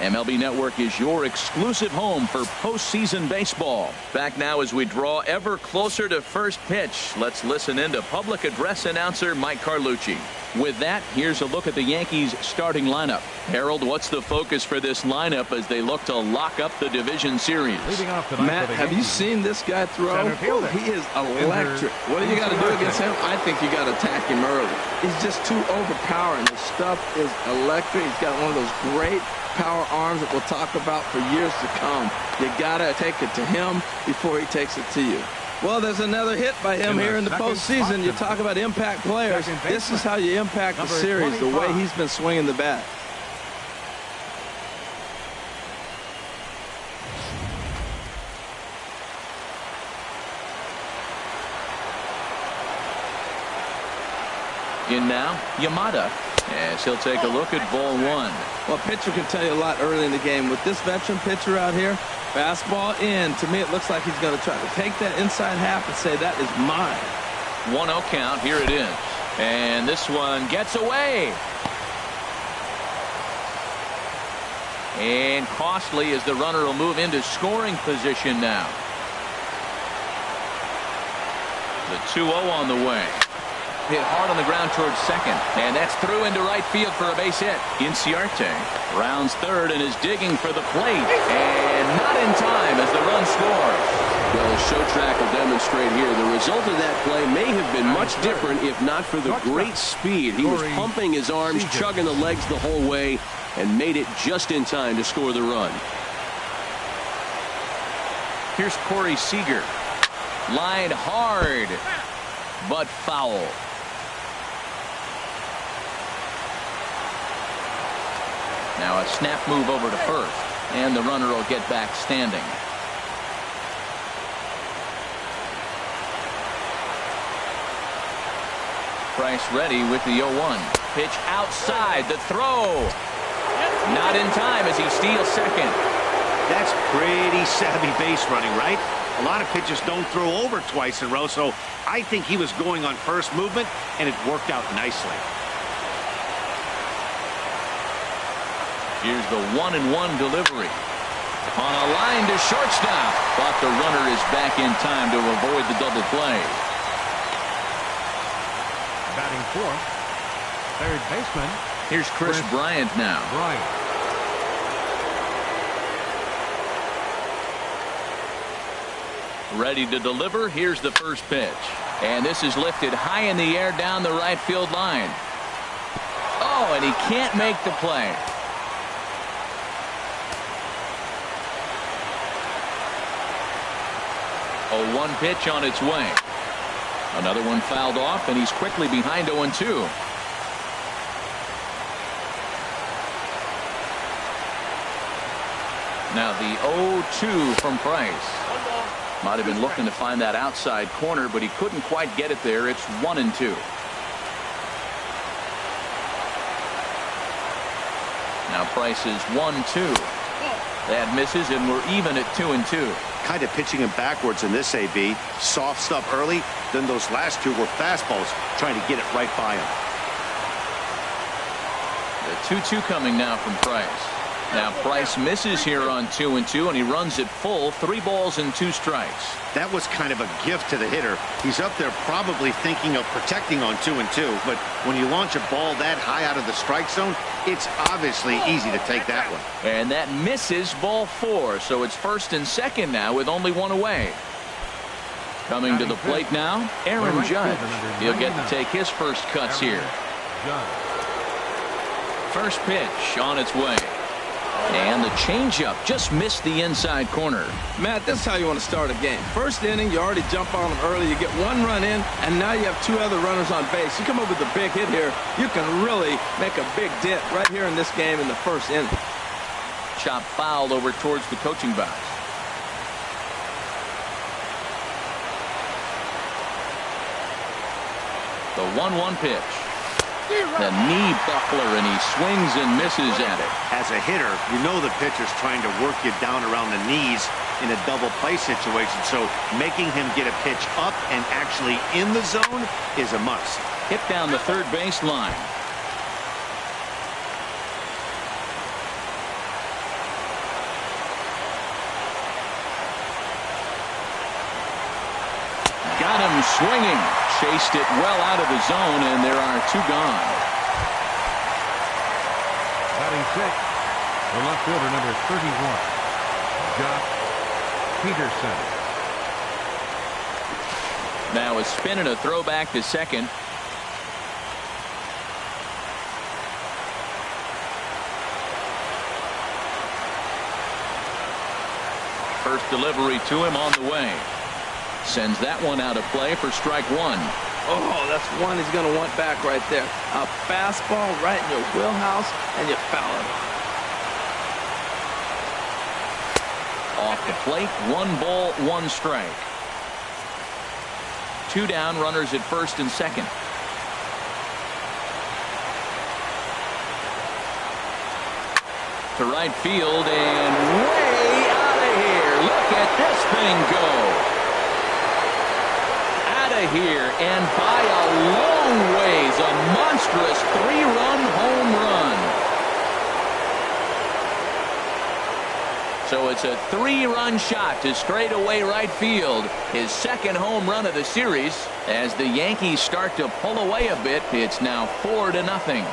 MLB Network is your exclusive home for postseason baseball. Back now as we draw ever closer to first pitch. Let's listen in to public address announcer Mike Carlucci. With that, here's a look at the Yankees starting lineup. Harold, what's the focus for this lineup as they look to lock up the division series? Matt, have you seen this guy throw? He is electric. What do you got to do against him? I think you got to attack him early. He's just too overpowering. His stuff is electric. He's got one of those great power arms that we'll talk about for years to come. You got to take it to him before he takes it to you. Well, there's another hit by him here in the postseason. You talk about impact players. This is how you impact the series, the way he's been swinging the bat. In now, Yamada, as he'll take a look at ball one. Well, pitcher can tell you a lot early in the game. With this veteran pitcher out here, fastball in. To me, it looks like he's going to try to take that inside half and say, that is mine. 1-0 count. Here it is. And this one gets away. And costly as the runner will move into scoring position now. The 2-0 on the way. Hit hard on the ground towards second, and that's through into right field for a base hit. Inciarte rounds third and is digging for the plate, and not in time as the run scores. Well, as Show Track will demonstrate here, the result of that play may have been much different if not for the great speed. He was pumping his arms, chugging the legs the whole way, and made it just in time to score the run. Here's Corey Seager. Lined hard, but foul. Now a snap move over to first, and the runner will get back standing. Price ready with the 0-1. Pitch outside, the throw. Not in time as he steals second. That's pretty savvy base running, right? A lot of pitchers don't throw over twice in a row, so I think he was going on first movement, and it worked out nicely. Here's the 1-1 delivery. On a line to shortstop, but the runner is back in time to avoid the double play. Batting fourth, third baseman. Here's Chris Bryant now. Ready to deliver. Here's the first pitch. And this is lifted high in the air down the right field line. Oh, and he can't make the play. A 1 pitch on its way. Another one fouled off, and he's quickly behind 0-2. Now the 0-2 from Price. Might have been looking to find that outside corner, but he couldn't quite get it there. It's 1-2. Now Price is 1-2. That misses, and we're even at 2-2. Kind of pitching him backwards in this AB. Soft stuff early, then those last two were fastballs, trying to get it right by him. The 2-2 coming now from Price. Now Price misses here on 2-2, and he runs it full. 3 balls and 2 strikes. That was kind of a gift to the hitter. He's up there probably thinking of protecting on 2-2, but when you launch a ball that high out of the strike zone, it's obviously easy to take that one. And that misses ball 4, so it's first and second now with only 1 away. Coming to the plate now, Aaron Judge. He'll get to take his first cuts here. First pitch on its way. And the changeup just missed the inside corner. Matt, this is how you want to start a game. First inning, you already jump on them early. You get 1 run in, and now you have 2 other runners on base. You come up with a big hit here, you can really make a big dent right here in this game in the first inning. Chop fouled over towards the coaching box. The 1-1 pitch. The knee buckler, and he swings and misses at it. As a hitter, you know the pitcher's trying to work you down around the knees in a double play situation, so making him get a pitch up and actually in the zone is a must. Hit down the third base line. comes swinging. Chased it well out of the zone, and there are two gone. Batting sixth, the left fielder, number 31, Josh Peterson. Now a spin and a throwback to second. First delivery to him on the way. Sends that one out of play for strike one. Oh, that's one he's going to want back right there. A fastball right in your wheelhouse, and you foul it. Off the plate, 1 ball, 1 strike. 2 down, runners at first and second. To right field and way out of here. Look at this thing go. Out of here and by a long ways, a monstrous 3-run home run. So it's a 3-run shot to straightaway right field. His second home run of the series. As the Yankees start to pull away a bit, it's now 4-0.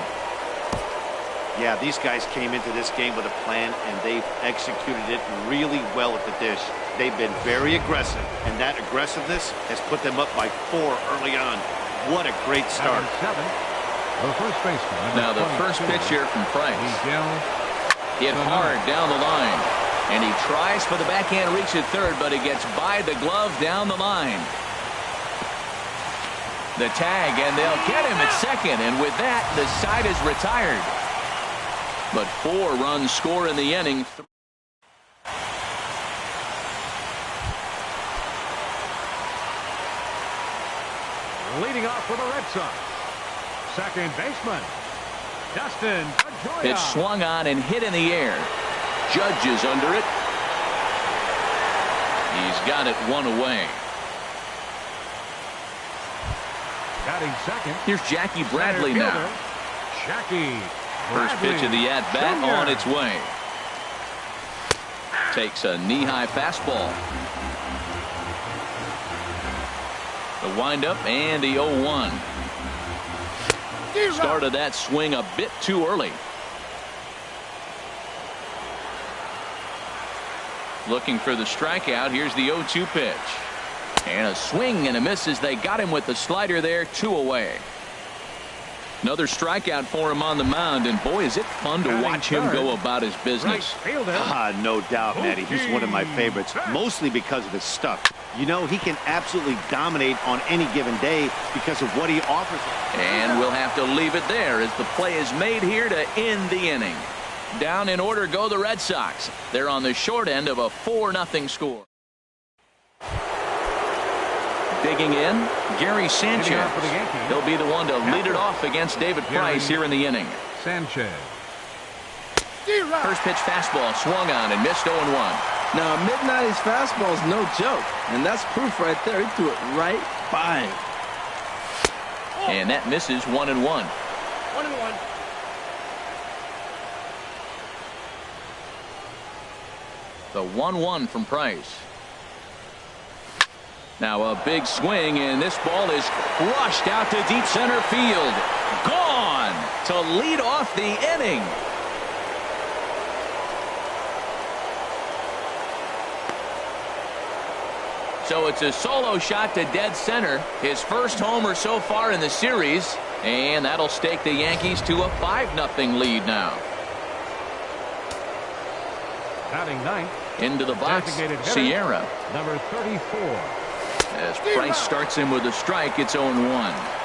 Yeah, these guys came into this game with a plan, and they've executed it really well at the dish. They've been very aggressive, and that aggressiveness has put them up by 4 early on. What a great start. Seven, the first baseman. Now the first pitch here from Price. Hit hard down the line. And he tries for the backhand reach at third, but he gets by the glove down the line. The tag, and they'll get him at second, and with that, the side is retired. But 4 runs score in the inning. Leading off for the Red Sox, second baseman, Dustin Pedroia. Pitch swung on and hit in the air. Judge is under it. He's got it 1 away. Batting second. Here's Jackie Bradley now. Jackie First pitch of the at-bat on its way. Takes a knee-high fastball. The windup and the 0-1. Started that swing a bit too early. Looking for the strikeout. Here's the 0-2 pitch. And a swing and a miss as they got him with the slider there. 2 away. Another strikeout for him on the mound, and boy, is it fun to watch him go about his business. No doubt, Matty. He's one of my favorites, mostly because of his stuff. You know, he can absolutely dominate on any given day because of what he offers. And we'll have to leave it there as the play is made here to end the inning. Down in order go the Red Sox. They're on the short end of a 4-0 score. Digging in, Gary Sanchez. He'll be the one to lead it off against David Price here in the inning. Sanchez. First pitch fastball swung on and missed 0-1. Now, mid-90s fastball is no joke, and that's proof right there. He threw it right by him. And that misses 1-1. 1-1. The 1-1 from Price. Now a big swing, and this ball is crushed out to deep center field. Gone to lead off the inning. So it's a solo shot to dead center. His first homer so far in the series. And that'll stake the Yankees to a 5-0 lead now. Batting ninth. Into the box, Sierra. Number 34. As Price starts him with a strike, it's 0-1.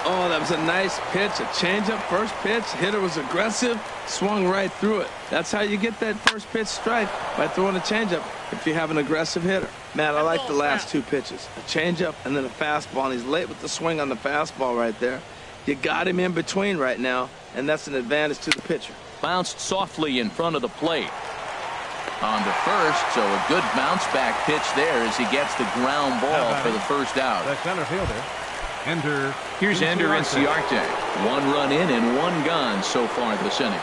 Oh, that was a nice pitch. A changeup first pitch. Hitter was aggressive, swung right through it. That's how you get that first pitch strike, by throwing a changeup if you have an aggressive hitter. Man, I like the last 2 pitches. A changeup and then a fastball, and he's late with the swing on the fastball right there. You got him in between right now, and that's an advantage to the pitcher. Bounced softly in front of the plate. On to first, so a good bounce back pitch there as he gets the ground ball for the first out. The center fielder, Ender. Here's Ender Inciarte. 1 run in and 1 gone so far this inning.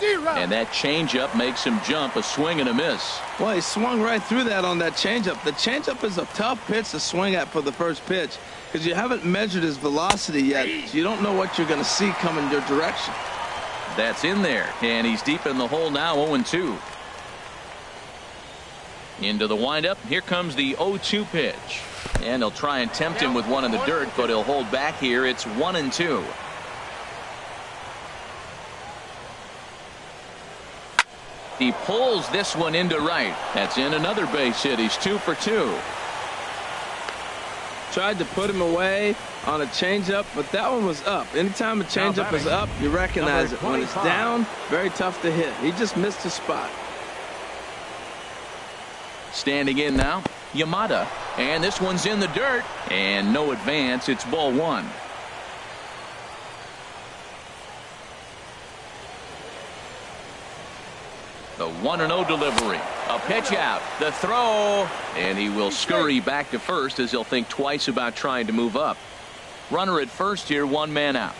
And that changeup makes him jump a swing and a miss. Well, he swung right through that on that changeup. The changeup is a tough pitch to swing at for the first pitch because you haven't measured his velocity yet, so you don't know what you're going to see coming your direction. That's in there, and he's deep in the hole now, 0-2. Into the windup. Here comes the 0-2 pitch. And they'll try and tempt him with one in the dirt, but he'll hold back here. It's 1-2. He pulls this one into right. That's in another base hit. He's 2 for 2. Tried to put him away on a changeup, but that one was up. Anytime a changeup is up, you recognize it. When it's down, very tough to hit. He just missed his spot. Standing in now, Yamada. And this one's in the dirt. And no advance. It's ball 1. The 1-0 delivery. A pitch out. The throw. And he will scurry back to first as he'll think twice about trying to move up. Runner at first here, 1 man out.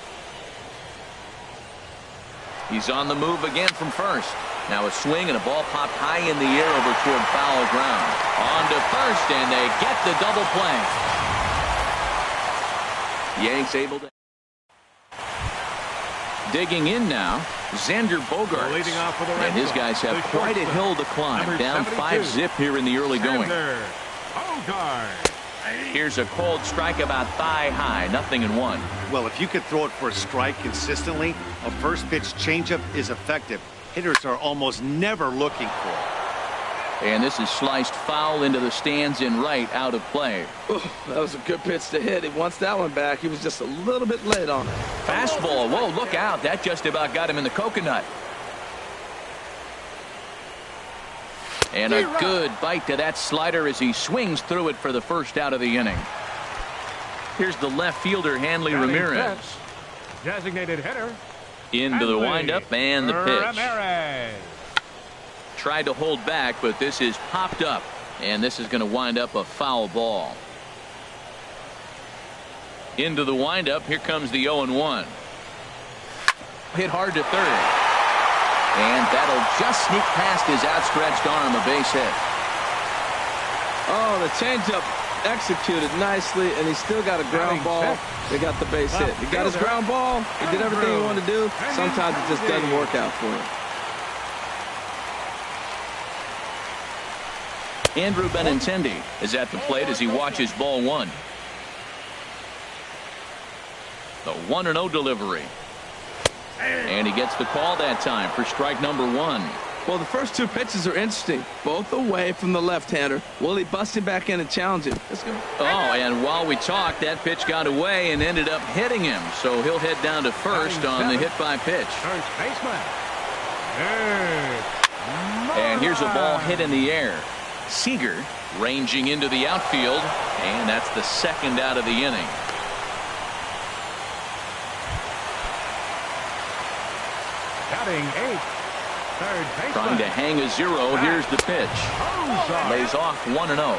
He's on the move again from first. Now a swing and a ball popped high in the air over toward foul ground. On to first, and they get the double play. Yanks able to. Digging in now, Xander Bogaerts. And his guys have quite a hill to climb. Down 5-zip here in the early going. Here's a cold strike about thigh high, 0-1. Well, if you could throw it for a strike consistently, a first pitch changeup is effective. Hitters are almost never looking for it. And this is sliced foul into the stands in right, out of play. Ooh, that was a good pitch to hit. He wants that one back. He was just a little bit late on it. Fastball. Whoa, look out. That just about got him in the coconut. And a good bite to that slider as he swings through it for the first out of the inning. Here's the left fielder, Hanley Ramirez. Designated hitter. Into the windup and the pitch. Tried to hold back, but this is popped up. And this is going to wind up a foul ball. Into the windup. Here comes the 0-1. Hit hard to third. And that'll just sneak past his outstretched arm, a base hit. Oh, the changeup executed nicely, and he still got a ground ball. They got the base hit. He got his ground ball. He did everything he wanted to do. Sometimes it just doesn't work out for him. Andrew Benintendi is at the plate as he watches ball 1. The 1-0 delivery. And he gets the call that time for strike number 1. Well, the first 2 pitches are interesting. Both away from the left-hander. Will he bust him back in and challenge him? Let's go. Oh, and while we talked, that pitch got away and ended up hitting him. So he'll head down to first on the hit by pitch. First baseman. And here's a ball hit in the air. Seager ranging into the outfield, and that's the second out of the inning. Batting 8th. Third baseman. Trying to hang a 0. Here's the pitch. Lays off 1-0.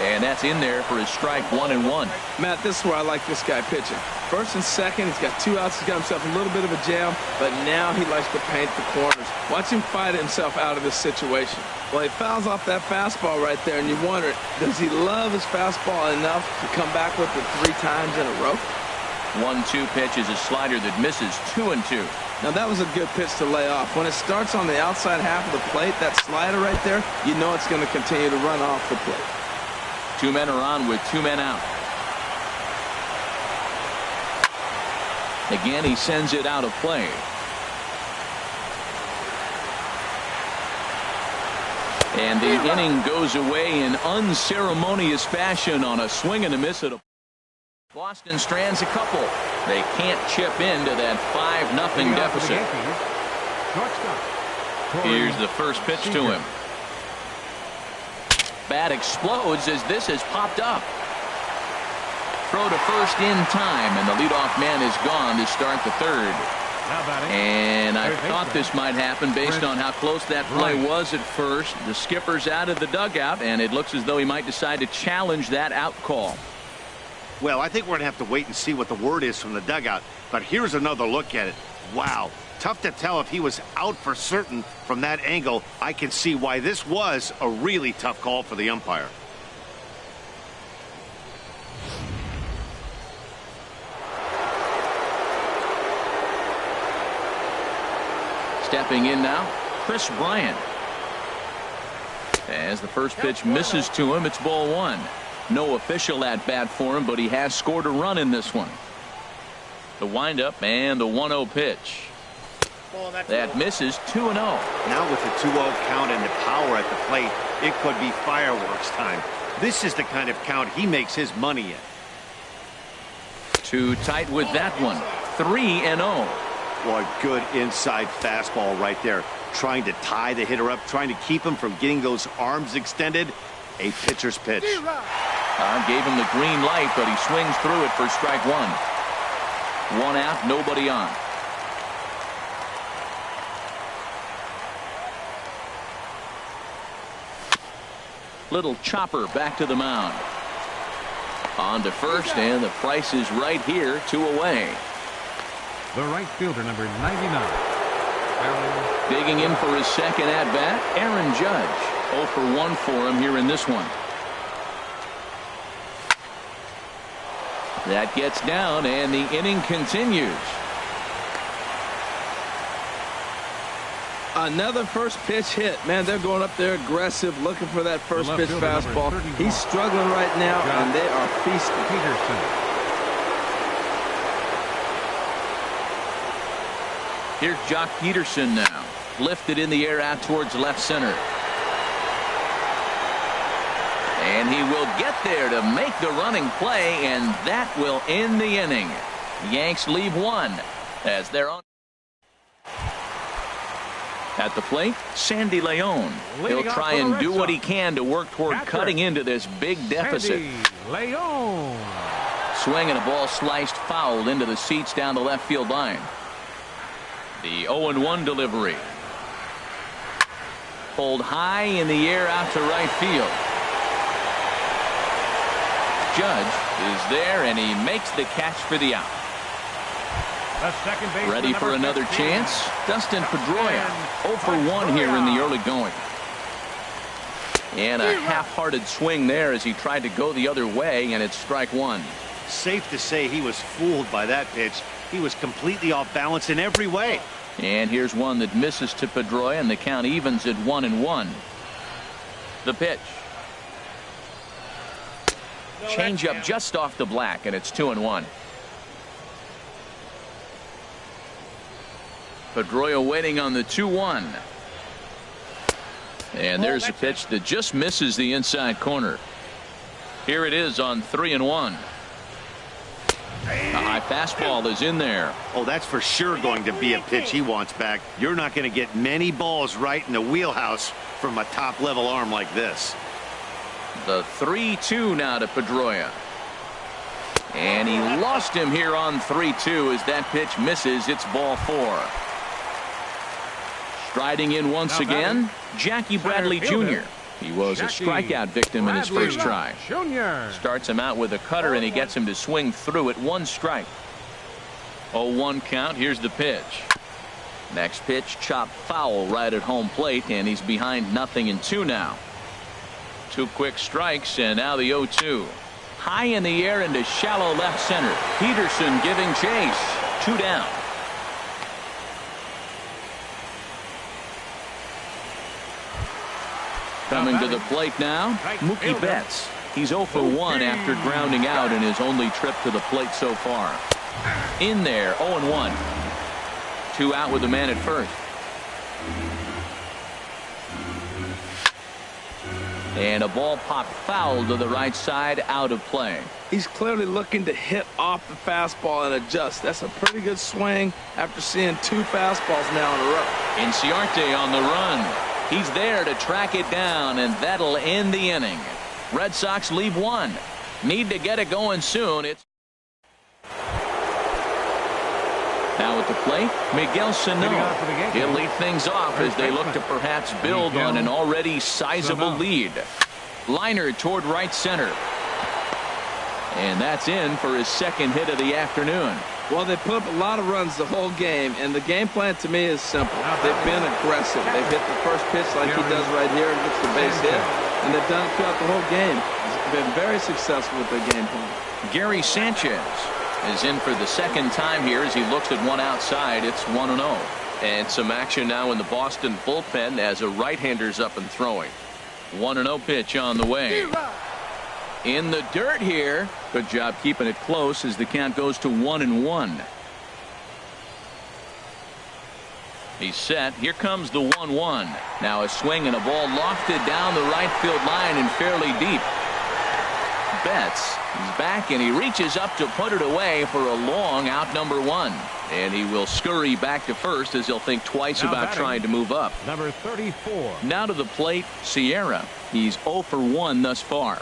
And that's in there for his strike 1-1. Matt, this is where I like this guy pitching. First and second, he's got 2 outs. He's got himself a little bit of a jam, but now he likes to paint the corners. Watch him fight himself out of this situation. Well, he fouls off that fastball right there, and you wonder, does he love his fastball enough to come back with it 3 times in a row? 1-2 pitch is a slider that misses 2-2. Now, that was a good pitch to lay off. When it starts on the outside half of the plate, that slider right there, you know it's going to continue to run off the plate. 2 men are on with 2 men out. Again, he sends it out of play. And the inning goes away in unceremonious fashion on a swing and a miss at a. Boston strands a couple. They can't chip into that 5-0 deficit. Here's the first pitch to him. Bat explodes as this has popped up. Throw to first in time, and the leadoff man is gone to start the third. And I thought this might happen based on how close that play was at first. The skipper's out of the dugout, and it looks as though he might decide to challenge that out call. Well, I think we're going to have to wait and see what the word is from the dugout. But here's another look at it. Wow. Tough to tell if he was out for certain from that angle. I can see why this was a really tough call for the umpire. Stepping in now, Chris Bryant. As the first pitch misses to him, it's ball one. No official at bat for him, but he has scored a run in this one. The windup and the 1-0 pitch. That misses 2-0. Now with the 2-0 count and the power at the plate, it could be fireworks time. This is the kind of count he makes his money in. Too tight with that one. 3-0. Well, a good inside fastball right there. Trying to tie the hitter up, trying to keep him from getting those arms extended. A pitcher's pitch. Gave him the green light, but he swings through it for strike one. One out, nobody on. Little chopper back to the mound. On to first, and the price is right here, 2 away. The right fielder, number 99. Digging in for his second at-bat, Aaron Judge. 0 for 1 for him here in this one. That gets down, and the inning continues. Another first pitch hit. Man, they're going up there aggressive, looking for that first pitch fastball. He's struggling right now, and they are feasting. Here's Jock Peterson now. Lifted in the air out towards left center. And he will get there to make the running play, and that will end the inning. Yanks leave one as they're on. At the plate, Sandy Leon. He'll try and do what he can to work toward cutting into this big deficit. Leon. Swing and a ball sliced foul into the seats down the left field line. The 0-1 delivery. Pulled high in the air out to right field. Judge is there, and he makes the catch for the out. Ready for another chance? Dustin Pedroia, 0 for 1 here in the early going. And a half-hearted swing there as he tried to go the other way, and it's strike one. Safe to say he was fooled by that pitch. He was completely off balance in every way. And here's one that misses to Pedroia, and the count evens at 1-1. The pitch. Change up just off the black, and it's 2-1. Pedroia waiting on the 2-1. And there's a pitch that just misses the inside corner. Here it is on 3-1. A high fastball is in there. Oh, that's for sure going to be a pitch he wants back. You're not going to get many balls right in the wheelhouse from a top-level arm like this. The 3-2 now to Pedroia. And he lost him here on 3-2 as that pitch misses. It's ball 4. Striding in once again, Jackie Bradley Jr. He was a strikeout victim in his first try. Starts him out with a cutter, and he gets him to swing through it. 1 strike. 0-1 count. Here's the pitch. Next pitch, chopped foul right at home plate, and he's behind 0-2 now. 2 quick strikes, and now the 0-2. High in the air into shallow left center. Peterson giving chase. 2 down. Coming to the plate now, Mookie Betts. He's 0 for 1 after grounding out in his only trip to the plate so far. In there, 0-1. 2 out with the man at first. And a ball popped foul to the right side, out of play. He's clearly looking to hit off the fastball and adjust. That's a pretty good swing after seeing 2 fastballs now in a row. Inciarte on the run. He's there to track it down, and that'll end the inning. Red Sox leave 1. Need to get it going soon. It's now at the plate, Miguel Sano. He'll lead things off as they look to perhaps build on an already sizable lead. Liner toward right center. And that's in for his second hit of the afternoon. Well, they put up a lot of runs the whole game, and the game plan to me is simple. They've been aggressive. They've hit the first pitch like he does right here and gets the base hit, and they've done it throughout the whole game. It's been very successful with their game plan. Gary Sanchez is in for the second time here as he looks at one outside. It's 1-0. And some action now in the Boston bullpen as a right-hander's up and throwing. 1-0 pitch on the way. In the dirt here. Good job keeping it close as the count goes to 1-1. He's set. Here comes the 1-1. Now a swing and a ball lofted down the right field line and fairly deep. Betts is back and he reaches up to put it away for a long out number 1. And he will scurry back to first as he'll think twice about trying to move up. Number 34. Now to the plate, Sierra. He's 0 for 1 thus far.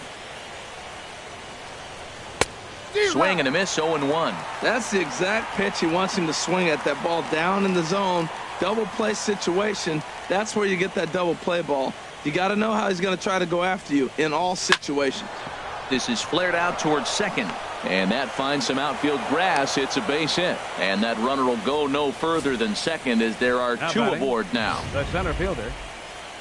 Swing and a miss, 0-1. That's the exact pitch he wants him to swing at. That ball down in the zone, double play situation. That's where you get that double play ball. You got to know how he's going to try to go after you in all situations. This is flared out towards second, and that finds some outfield grass. It's a base hit, and that runner will go no further than second as there are two aboard now. The center fielder.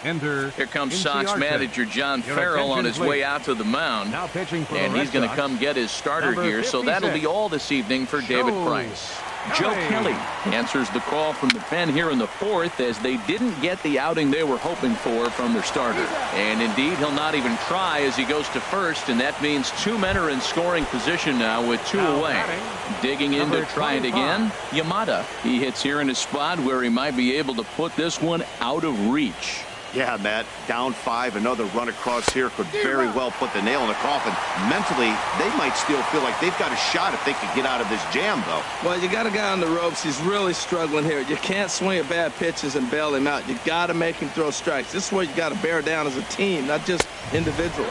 Here comes Sox manager John Farrell on his way out to the mound, and he's going to come get his starter here, so that'll be all this evening for David Price. Joe Kelly answers the call from the pen here in the fourth as they didn't get the outing they were hoping for from their starter. And indeed, he'll not even try as he goes to first, and that means 2 men are in scoring position now with 2 away. Digging in to try it again, Yamada. He hits here in a spot where he might be able to put this one out of reach. Yeah, Matt, down 5, another run across here could very well put the nail in the coffin. Mentally, they might still feel like they've got a shot if they could get out of this jam, though. Well, you got a guy on the ropes. He's really struggling here. You can't swing at bad pitches and bail him out. You got to make him throw strikes. This is where you got to bear down as a team, not just individually.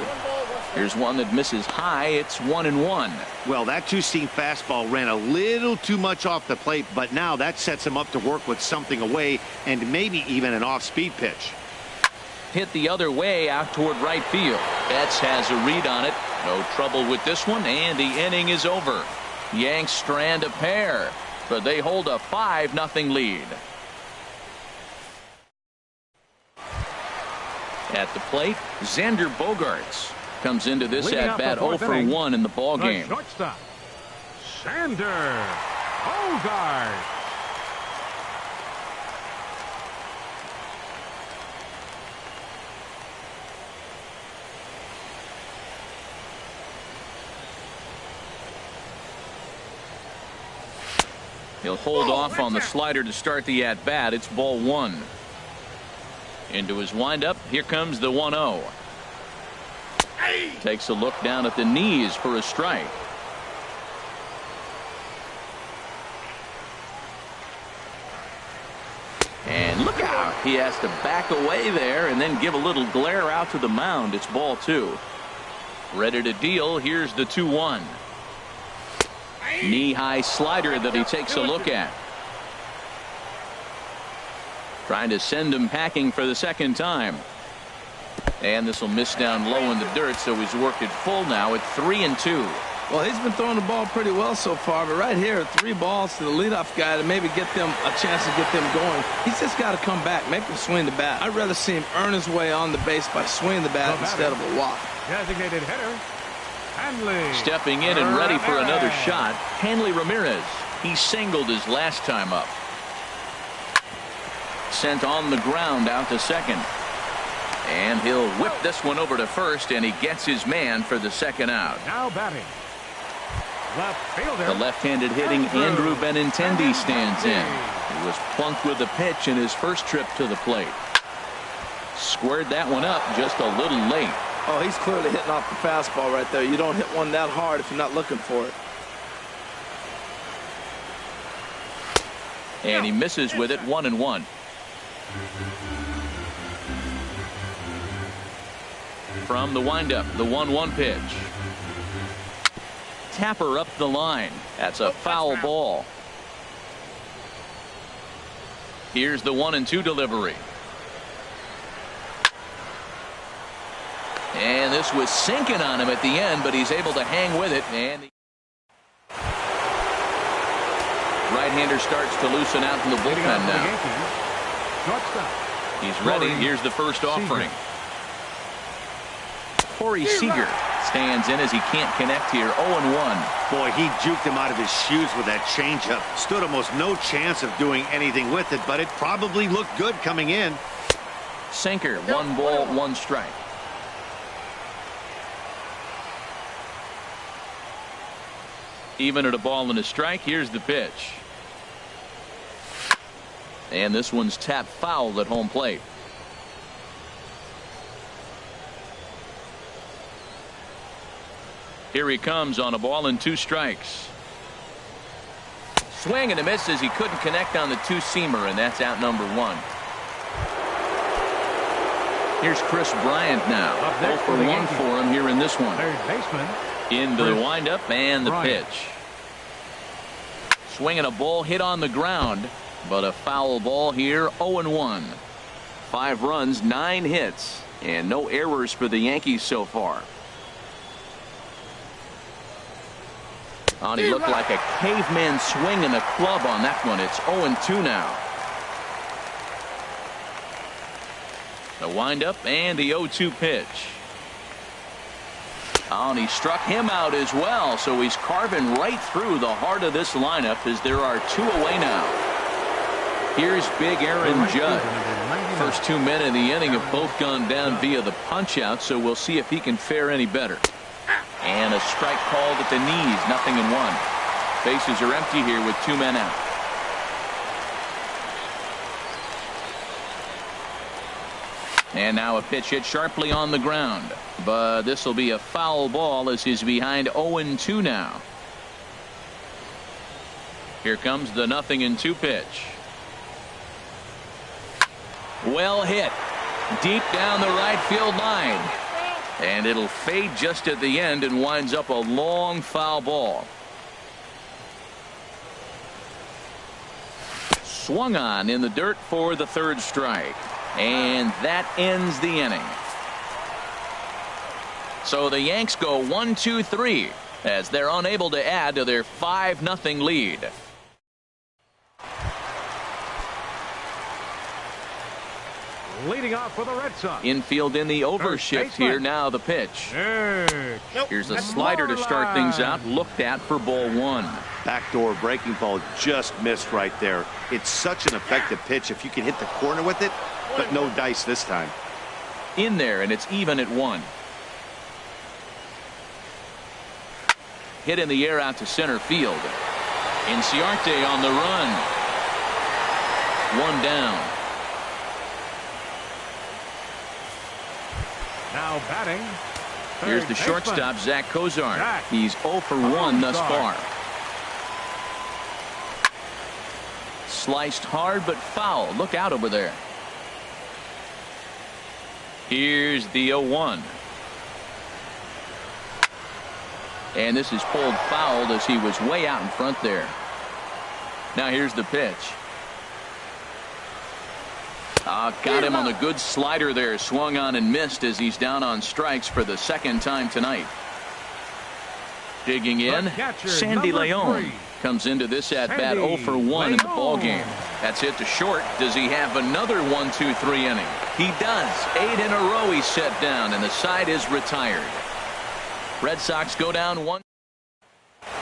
Here's one that misses high. It's 1-1. Well, that two-seam fastball ran a little too much off the plate, but now that sets him up to work with something away and maybe even an off-speed pitch. Hit the other way out toward right field. Betts has a read on it. No trouble with this one, and the inning is over. Yanks strand a pair, but they hold a 5-0 lead. At the plate, Xander Bogaerts comes into this at-bat 0 for 1 in the ballgame. Shortstop, Xander Bogaerts. He'll hold off on the slider to start the at-bat. It's ball 1. Into his windup. Here comes the 1-0. Takes a look down at the knees for a strike. And look out. He has to back away there and then give a little glare out to the mound. It's ball 2. Ready to deal. Here's the 2-1. Knee-high slider that he takes a look at. Trying to send him packing for the second time. And this will miss down low in the dirt, so he's worked it full now at 3-2. Well, he's been throwing the ball pretty well so far, but right here, 3 balls to the leadoff guy to maybe get them a chance to get them going. He's just got to come back, make him swing the bat. I'd rather see him earn his way on the base by swinging the bat instead of a walk. Designated hitter, Hanley. Stepping in and ready for another shot, Hanley Ramirez. He singled his last time up. Sent on the ground out to second. And he'll whip this one over to first, and he gets his man for the second out. Now batting, left fielder. The left-handed hitting Andrew Benintendi stands in. He was plunked with a pitch in his first trip to the plate. Squared that one up just a little late. Oh, he's clearly hitting off the fastball right there. You don't hit one that hard if you're not looking for it. And he misses with it, 1-1. From the windup, the 1-1 pitch. Tapper up the line. That's a foul ball. Here's the 1-2 delivery. And this was sinking on him at the end, but he's able to hang with it. And right-hander starts to loosen out in the bullpen now. He's ready. Here's the first offering. Corey Seager stands in as he can't connect here. 0-1. Boy, he juked him out of his shoes with that changeup. Stood almost no chance of doing anything with it, but it probably looked good coming in. Sinker, 1 ball, 1 strike. Even at a ball and a strike, here's the pitch. And this one's tapped foul at home plate. Here he comes on a ball and 2 strikes. Swing and a miss as he couldn't connect on the 2-seamer, and that's out number 1. Here's Chris Bryant now. 0 for 1 for him here in this one. Third baseman. Into the windup and the pitch. Swinging a ball hit on the ground, but a foul ball here. 0-1. 5 runs, 9 hits, and no errors for the Yankees so far. He looked like a caveman swinging a club on that one. It's 0-2 now. The windup and the 0-2 pitch. And he struck him out as well, so he's carving right through the heart of this lineup as there are 2 away now. Here's Big Aaron Judge. First 2 men in the inning have both gone down via the punch-out, so we'll see if he can fare any better. And a strike called at the knees, 0-1. Bases are empty here with 2 men out. And now a pitch hit sharply on the ground, but this will be a foul ball as he's behind 0-2 now. Here comes the 0-2 pitch. Well hit deep down the right field line, and it'll fade just at the end and winds up a long foul ball. Swung on in the dirt for the 3rd strike. And that ends the inning. So the Yanks go 1-2-3 as they're unable to add to their 5-0 lead. Leading off for the Red Sox. Infield in the overshift here. Now the pitch. Here's a slider to start things out. Looked at for ball 1. Backdoor breaking ball just missed right there. It's such an effective pitch if you can hit the corner with it, but no dice this time. In there, and it's even at 1. Hit in the air out to center field. Inciarte on the run. 1 down. Now batting. Here's the shortstop, Zach Cozart. He's 0 for 1 thus far. Sliced hard but foul. Look out over there. Here's the 0-1. And this is pulled foul as he was way out in front there. Now here's the pitch. Got him on the good slider there. Swung on and missed as he's down on strikes for the 2nd time tonight. Digging in, Sandy Leon comes into this at-bat 0 for 1 in the ballgame. That's hit to short. Does he have another 1-2-3 inning? He does. 8 in a row he's set down, and the side is retired. Red Sox go down 1.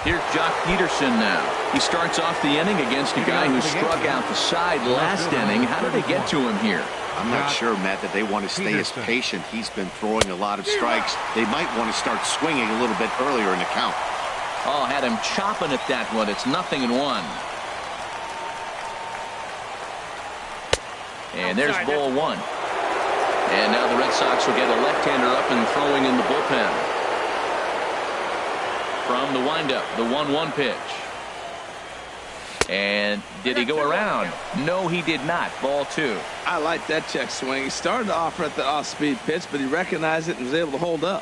Here's Jock Peterson now. He starts off the inning against a guy who struck out the side last inning. How did they get to him here? I'm not sure, Matt, that they want to stay as patient. He's been throwing a lot of strikes. They might want to start swinging a little bit earlier in the count. Oh, had him chopping at that one. It's 0-1. And there's ball 1. And now the Red Sox will get a left-hander up and throwing in the bullpen. From the windup, the 1-1 pitch. And did he go around? No, he did not. Ball 2. I like that check swing. He started off at the off-speed pitch, but he recognized it and was able to hold up.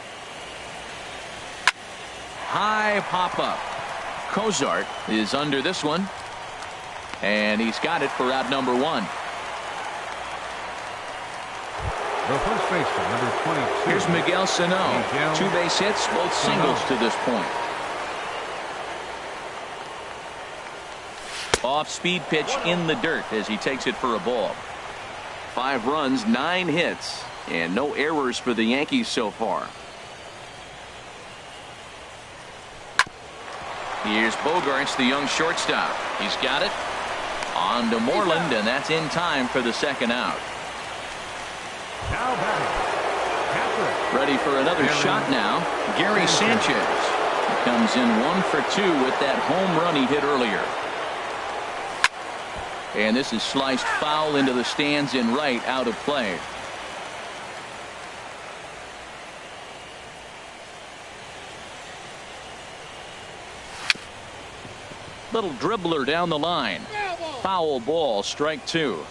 High pop-up. Cozart is under this one. And he's got it for out number 1. The first baseman, number 22. Here's Miguel Sano. 2 base hits, both singles to this point. Off-speed pitch in the dirt as he takes it for a ball. 5 runs, 9 hits, and no errors for the Yankees so far. Here's Bogarts, the young shortstop. He's got it. On to Moreland, and that's in time for the second out. Now batting. Ready for another shot now. Gary Sanchez. He comes in 1 for 2 with that home run he hit earlier. And this is sliced foul into the stands in right, out of play. Little dribbler down the line. Foul ball, strike 2.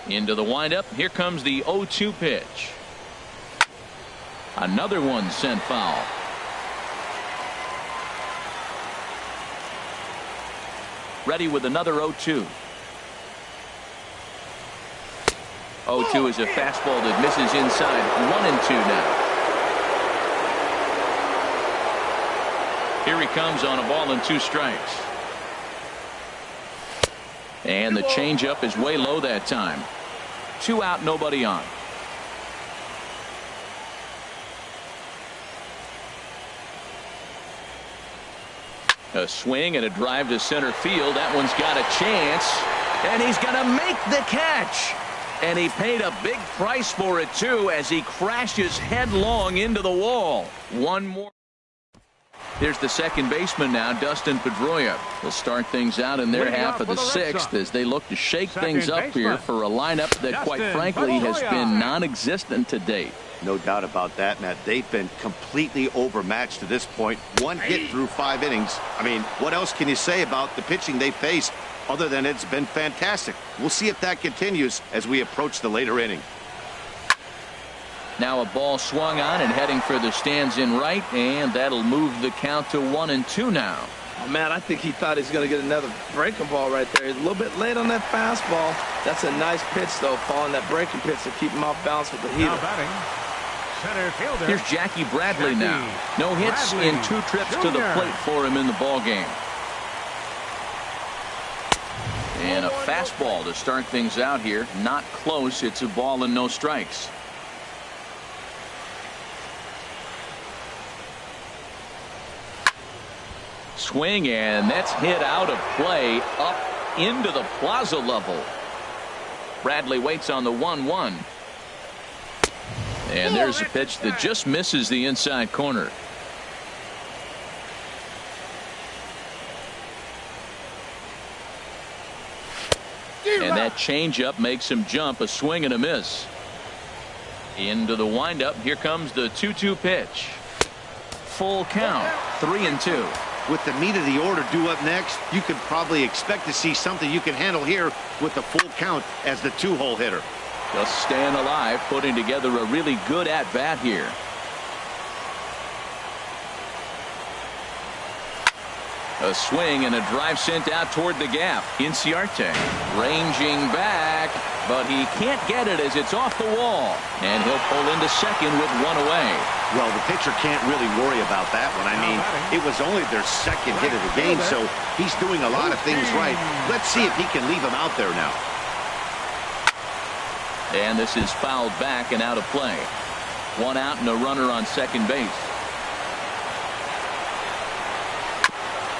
Into the windup. Here comes the 0-2 pitch. Another one sent foul. Ready with another 0-2. 0-2 is a fastball that misses inside. 1-2 now. Here he comes on a ball and 2 strikes. And the changeup is way low that time. 2 out, nobody on. A swing and a drive to center field. That one's got a chance. And he's going to make the catch. And he paid a big price for it, too, as he crashes headlong into the wall. One more. Here's the second baseman now, Dustin Pedroia. They'll start things out in their half of the 6th as they look to shake things up here for a lineup that, quite frankly, has been non-existent to date. No doubt about that, Matt. They've been completely overmatched to this point. 1 hit through 5 innings. I mean, what else can you say about the pitching they faced other than it's been fantastic? We'll see if that continues as we approach the later inning. Now a ball swung on and heading for the stands in right, and that'll move the count to 1-2 now. Oh, man, I think he thought he's going to get another breaking ball right there. He's a little bit late on that fastball. That's a nice pitch, though, following that breaking pitch to keep him off balance with the heater. Now batting. Center fielder. Here's Jackie Bradley now. No hits in 2 trips to the plate for him in the ball game. And a fastball to start things out here. Not close. It's a ball and no strikes. Swing, and that's hit out of play up into the plaza level. Bradley waits on the 1-1. And there's a pitch that just misses the inside corner. And that changeup makes him jump. A swing and a miss. Into the windup. Here comes the 2-2 pitch. Full count. 3-2. With the meat of the order due up next, you could probably expect to see something you can handle here with the full count as the 2-hole hitter. Just staying alive, putting together a really good at-bat here. A swing and a drive sent out toward the gap. Inciarte ranging back, but he can't get it as it's off the wall. And he'll pull into second with 1 away. Well, the pitcher can't really worry about that one. I mean, it was only their second hit of the game, so he's doing a lot of things right. Let's see if he can leave him out there now. And this is fouled back and out of play. 1 out and a runner on second base.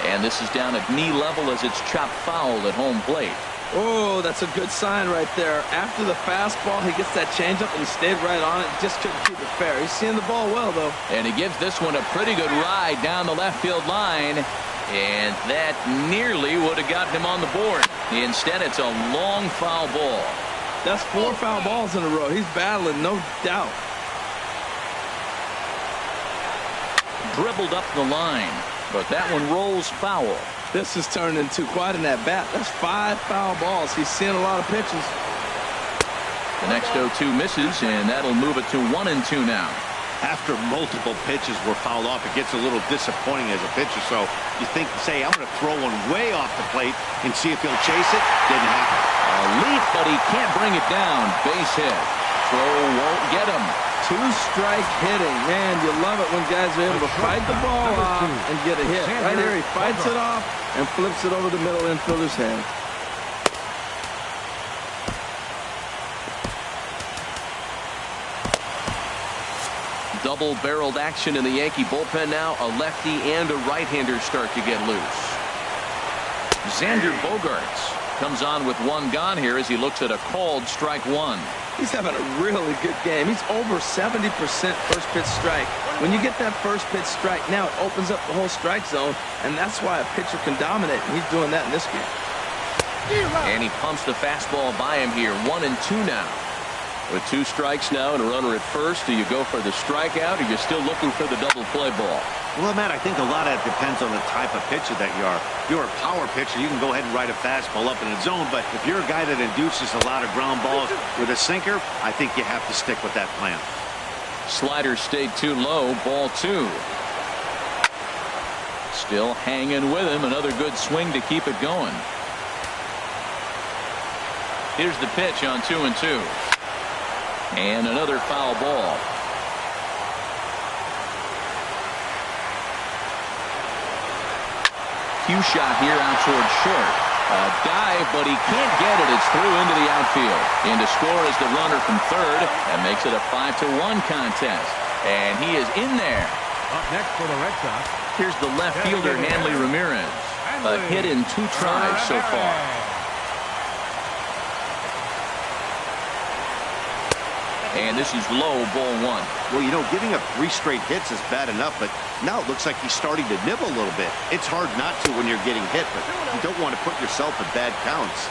And this is down at knee level as it's chopped foul at home plate. Oh, that's a good sign right there. After the fastball, he gets that changeup and he stayed right on it. Just couldn't keep it fair. He's seeing the ball well, though. And he gives this one a pretty good ride down the left field line. And that nearly would have gotten him on the board. Instead, it's a long foul ball. That's 4 foul balls in a row. He's battling, no doubt. Dribbled up the line, but that one rolls foul. This has turned into quite an at-bat. That's 5 foul balls. He's seeing a lot of pitches. The next 0-2 misses, and that'll move it to 1-2 now. After multiple pitches were fouled off, it gets a little disappointing as a pitcher. So you think, say, I'm going to throw one way off the plate and see if he'll chase it. Didn't happen. A leap, but he can't bring it down. Base hit. Throw won't get him. Two-strike hitting. Man, you love it when guys are able to fight the ball off and get a hit. Right here, he fights it off and flips it over the middle infielder's head. Double-barreled action in the Yankee bullpen now. A lefty and a right-hander start to get loose. Xander Bogaerts comes on with one gone here as he looks at a called strike one. He's having a really good game. He's over 70% first pitch strike. When you get that first pitch strike, now it opens up the whole strike zone, and that's why a pitcher can dominate, and he's doing that in this game. And he pumps the fastball by him here. 1-2 now. With two strikes now and a runner at first, do you go for the strikeout, or you're still looking for the double play ball? Well, Matt, I think a lot of it depends on the type of pitcher that you are. If you're a power pitcher, you can go ahead and ride a fastball up in the zone, but if you're a guy that induces a lot of ground balls with a sinker, I think you have to stick with that plan. Slider stayed too low. Ball two. Still hanging with him. Another good swing to keep it going. Here's the pitch on 2-2. And another foul ball. Cue shot here out towards short. A dive, but he can't get it. It's through into the outfield. In to score is the runner from third. That makes it a 5-1 contest. And he is in there. Up next for the Red Sox. Here's the left fielder, Hanley Ramirez. A hit in 2 tries so far. And this is low, ball one. Well, you know, giving up 3 straight hits is bad enough, but now it looks like he's starting to nibble a little bit. It's hard not to when you're getting hit, but you don't want to put yourself in bad counts.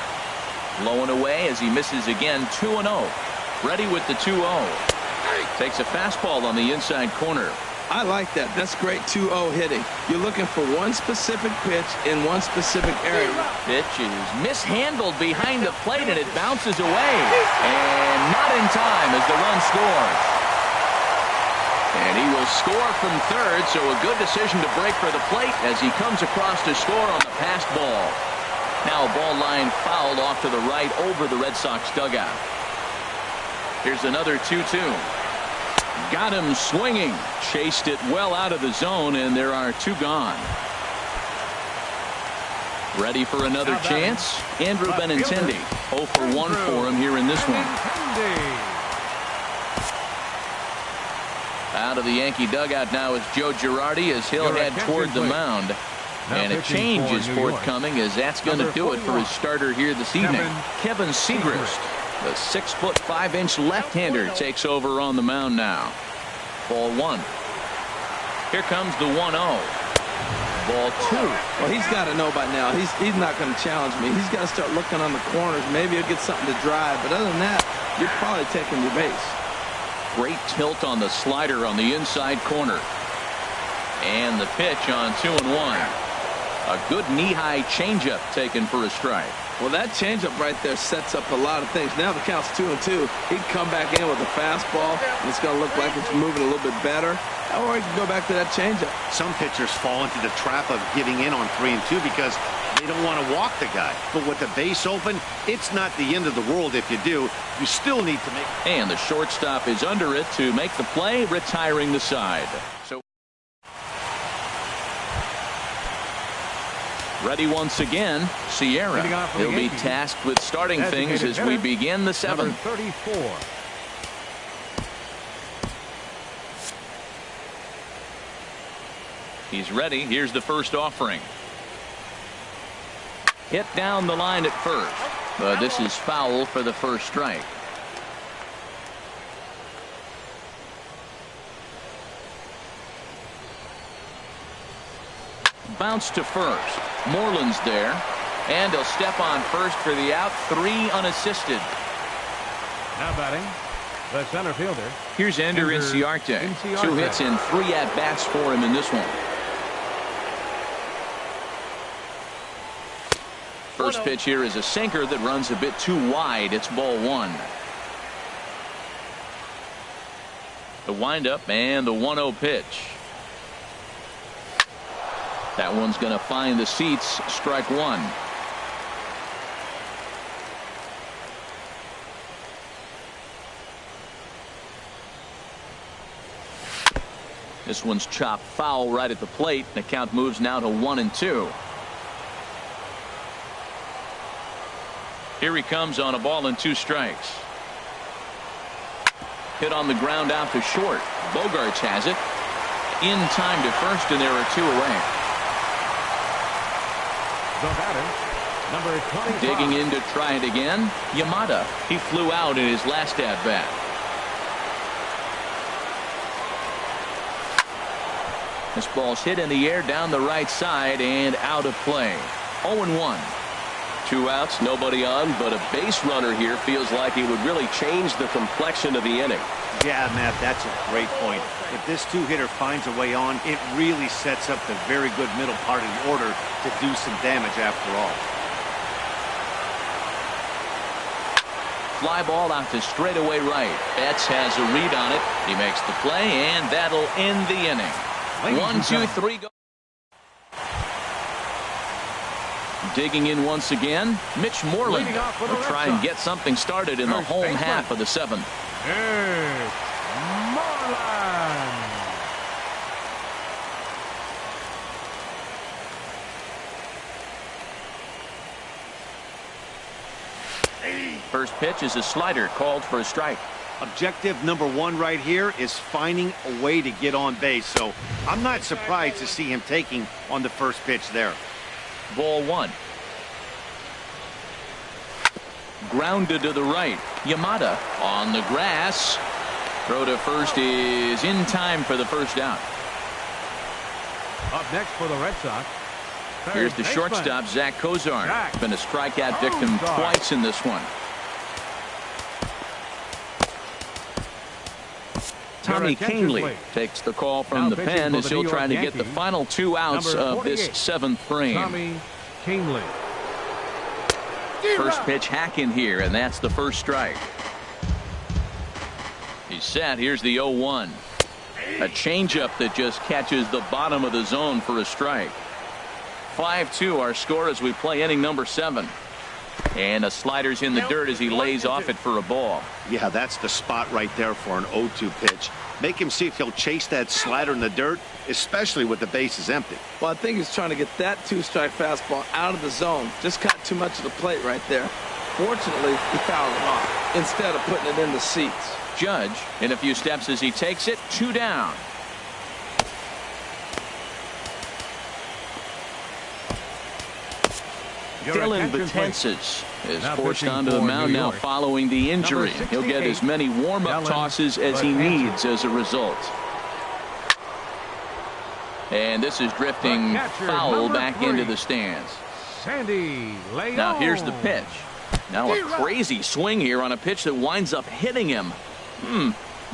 Low and away as he misses again. 2-0. Ready with the 2-0. Takes a fastball on the inside corner. I like that. That's great 2-0 hitting. You're looking for one specific pitch in one specific area. Pitch is mishandled behind the plate, and it bounces away. And not in time as the run scores. And he will score from third, so a good decision to break for the plate as he comes across to score on the passed ball. Now a ball line fouled off to the right over the Red Sox dugout. Here's another 2-2. Got him swinging. Chased it well out of the zone, and there are 2 gone. Ready for another chance? Andrew Benintendi. 0 for 1 for him here in this one. Out of the Yankee dugout now is Joe Girardi as he'll head toward the mound. And a change is forthcoming as that's going to do it for his starter here this evening. Kevin Segrist, the 6'5" left-hander, takes over on the mound now. Ball one. Here comes the 1-0. Ball two. Well, he's got to know by now. He's not going to challenge me. He's got to start looking on the corners. Maybe he'll get something to drive. But other than that, you're probably taking your base. Great tilt on the slider on the inside corner. And the pitch on 2-1. A good knee-high changeup taken for a strike. Well, that changeup right there sets up a lot of things. Now the count's 2-2. He'd come back in with a fastball, and it's going to look like it's moving a little bit better. Or he can go back to that changeup. Some pitchers fall into the trap of giving in on 3-2 because they don't want to walk the guy. But with the base open, it's not the end of the world if you do. You still need to make... And the shortstop is under it to make the play, retiring the side. So ready once again, Sierra. He'll be tasked with starting things as we begin the 7th. 34. He's ready. Here's the first offering. Hit down the line at first. But this is foul for the first strike. Bounce to first. Moreland's there. And he'll step on first for the out. 3 unassisted. Now batting, the center fielder. Here's Ender Inciarte. 2 hits and 3 at-bats for him in this one. First pitch here is a sinker that runs a bit too wide. It's ball 1. The windup and the 1-0 pitch. That one's going to find the seats. Strike one. This one's chopped foul right at the plate. The count moves now to 1-2. Here he comes on a ball and 2 strikes. Hit on the ground out to short. Bogarts has it. In time to first, and there are 2 away. The batter, number 25. Digging in to try it again. Yamada. He flew out in his last at-bat. This ball's hit in the air down the right side and out of play. 0-1. 2 outs, nobody on, but a base runner here feels like he would really change the complexion of the inning. Yeah, Matt, that's a great point. If this 2-hitter finds a way on, it really sets up the very good middle part of the order to do some damage after all. Fly ball out to straightaway right. Betts has a read on it. He makes the play, and that'll end the inning. 1, 2, 3, go. Digging in once again, Mitch Moreland will try and get something started in the home half of the 7th. It's Moreland. First pitch is a slider called for a strike. Objective number 1 right here is finding a way to get on base, so I'm not surprised to see him taking on the first pitch there. Ball 1. Grounded to the right. Yamada on the grass. Throw to first is in time for the first out. Up next for the Red Sox. Here's the shortstop, Zach Kozar. Been a strikeout victim twice in this one. Tommy Kingley takes the call from the pen as he'll try to get the final 2 outs of this 7th frame. Tommy Kingley. First pitch hack in here, and that's the first strike. He's set. Here's the 0-1. A changeup that just catches the bottom of the zone for a strike. 5-2 our score as we play inning number 7. And a slider's in the dirt as he lays off it for a ball. Yeah, that's the spot right there for an 0-2 pitch. Make him see if he'll chase that slider in the dirt, especially with the bases empty. Well, I think he's trying to get that 2-strike fastball out of the zone. Just got too much of the plate right there. Fortunately, he fouled it off instead of putting it in the seats. Judge in a few steps as he takes it. 2 down. Dylan Betances is forced onto the mound now following the injury. He'll get as many warm-up tosses as he needs as a result. And this is drifting foul back into the stands. Now here's the pitch. Now a crazy swing here on a pitch that winds up hitting him.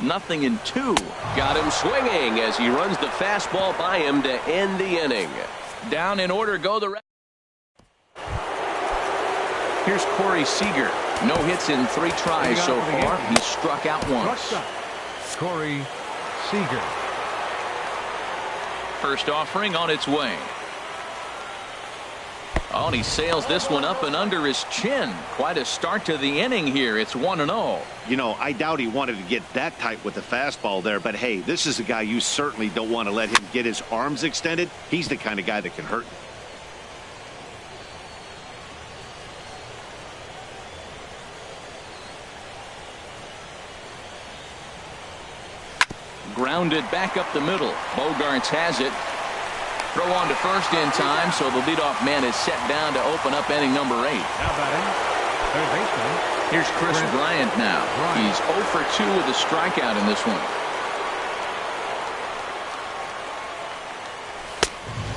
Nothing in 2. Got him swinging as he runs the fastball by him to end the inning. Down in order go the Here's Corey Seager. No hits in 3 tries so far. He's struck out once. Corey Seager. First offering on its way. Oh, and he sails this one up and under his chin. Quite a start to the inning here. It's 1-0. You know, I doubt he wanted to get that tight with the fastball there, but hey, this is a guy you certainly don't want to let him get his arms extended. He's the kind of guy that can hurt you. Grounded back up the middle. Bogarts has it. Throw on to first in time, so the leadoff man is set down to open up inning number 8. Now batting, third baseman. Here's Chris Bryant now. He's 0 for 2 with a strikeout in this one.